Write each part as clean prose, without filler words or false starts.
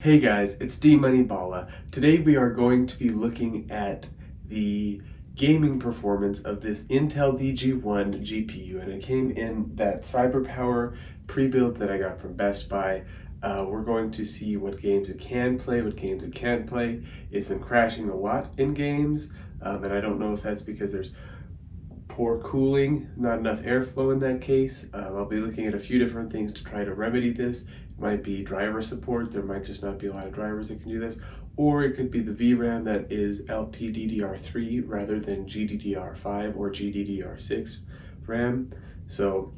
Hey guys, it's D Moneyballa. Today we are going to be looking at the gaming performance of this Intel DG1 GPU, and it came in that CyberPower pre-built that I got from Best Buy. We're going to see what games it can play, what games it can't play. It's been crashing a lot in games, and I don't know if that's because there's poor cooling, not enough airflow in that case. I'll be looking at a few different things to try to remedy this. It might be driver support, there might just not be a lot of drivers that can do this, or it could be the VRAM that is LPDDR3 rather than GDDR5 or GDDR6 RAM. So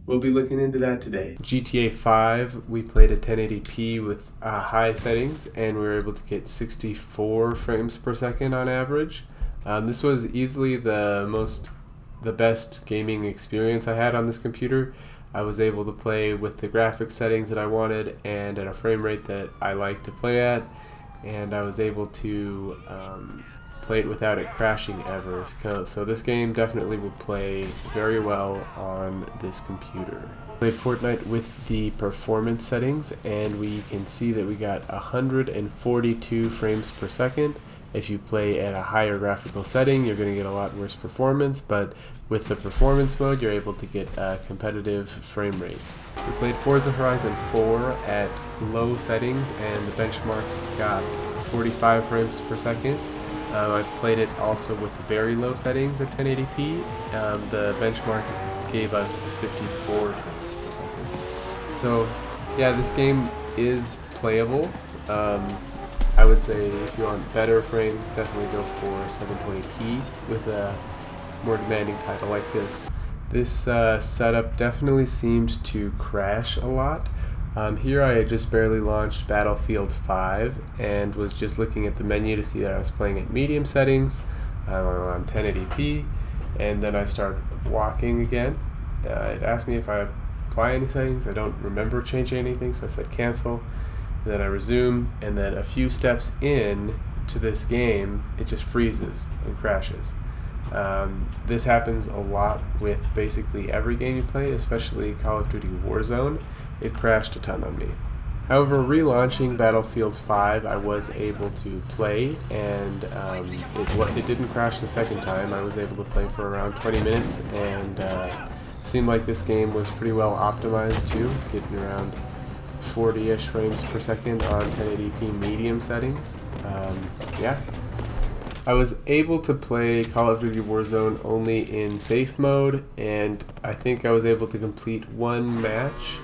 we'll be looking into that today. GTA 5, we played at 1080p with high settings, and we were able to get 64 frames per second on average. This was easily the best gaming experience I had on this computer. I was able to play with the graphics settings that I wanted and at a frame rate that I like to play at, and I was able to play it without it crashing ever. So this game definitely would play very well on this computer. Played Fortnite with the performance settings, and we can see that we got 142 frames per second. If you play at a higher graphical setting, you're going to get a lot worse performance, but with the performance mode, you're able to get a competitive frame rate. We played Forza Horizon 4 at low settings, and the benchmark got 45 frames per second. I played it also with very low settings at 1080p. The benchmark gave us 54 frames per second. So yeah, this game is playable. I would say if you want better frames, definitely go for 720p with a more demanding title like this. This setup definitely seemed to crash a lot. Here I had just barely launched Battlefield 5 and was just looking at the menu to see that I was playing at medium settings. I'm on 1080p, and then I started walking again. It asked me if I apply any settings. I don't remember changing anything, so I said cancel. Then I resume, and then a few steps in to this game, it just freezes and crashes. This happens a lot with basically every game you play, especially Call of Duty Warzone. It crashed a ton on me. However, relaunching Battlefield 5, I was able to play, and it didn't crash the second time. I was able to play for around 20 minutes, and seemed like this game was pretty well optimized too, getting around 40-ish frames per second on 1080p medium settings. Yeah. I was able to play Call of Duty Warzone only in safe mode, and I think I was able to complete one match.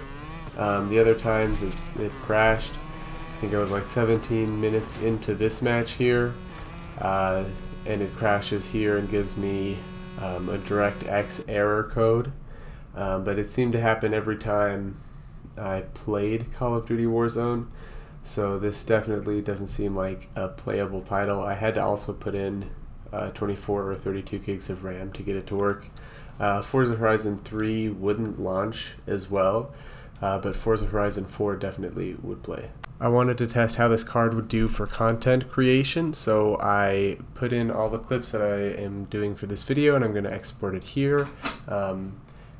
The other times it crashed. I think I was like 17 minutes into this match here, and it crashes here and gives me a DirectX error code. But it seemed to happen every time I played Call of Duty Warzone, so this definitely doesn't seem like a playable title. I had to also put in 24 or 32 gigs of RAM to get it to work. Forza Horizon 3 wouldn't launch as well, but Forza Horizon 4 definitely would play. I wanted to test how this card would do for content creation, so I put in all the clips that I am doing for this video, and I'm going to export it here.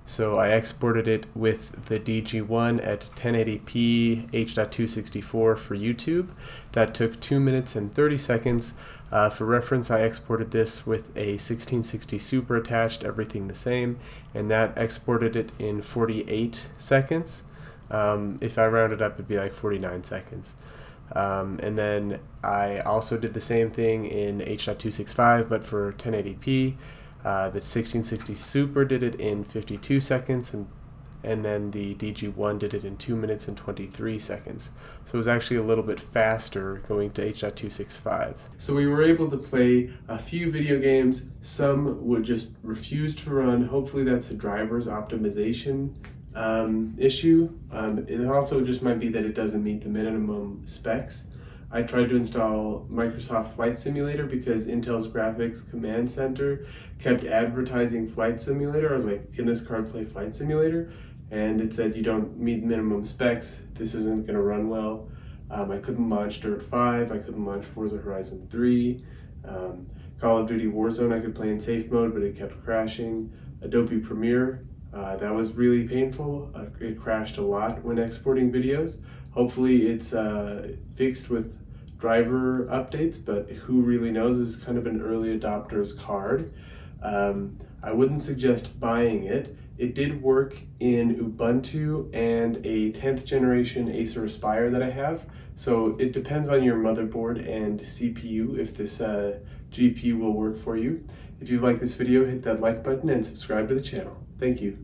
So I exported it with the DG1 at 1080p H.264 for YouTube. That took 2 minutes and 30 seconds. For reference, I exported this with a 1660 Super attached, everything the same, and that exported it in 48 seconds. If I round it up, it'd be like 49 seconds. And then I also did the same thing in H.265, but for 1080p. The 1660 Super did it in 52 seconds, and then the DG1 did it in 2 minutes and 23 seconds. So it was actually a little bit faster going to H.265. So we were able to play a few video games. Some would just refuse to run. Hopefully that's a driver's optimization issue. It also just might be that it doesn't meet the minimum specs. I tried to install Microsoft Flight Simulator because Intel's Graphics Command Center kept advertising Flight Simulator. I was like, can this card play Flight Simulator? And it said, you don't meet minimum specs, this isn't going to run well. I couldn't launch Dirt 5, I couldn't launch Forza Horizon 3. Call of Duty Warzone I could play in safe mode, but it kept crashing. Adobe Premiere, that was really painful. It crashed a lot when exporting videos. Hopefully it's fixed with driver updates, but who really knows? This is kind of an early adopter's card. I wouldn't suggest buying it. It did work in Ubuntu and a 10th generation Acer Aspire that I have, so it depends on your motherboard and CPU if this GPU will work for you. If you like this video, hit that like button and subscribe to the channel. Thank you.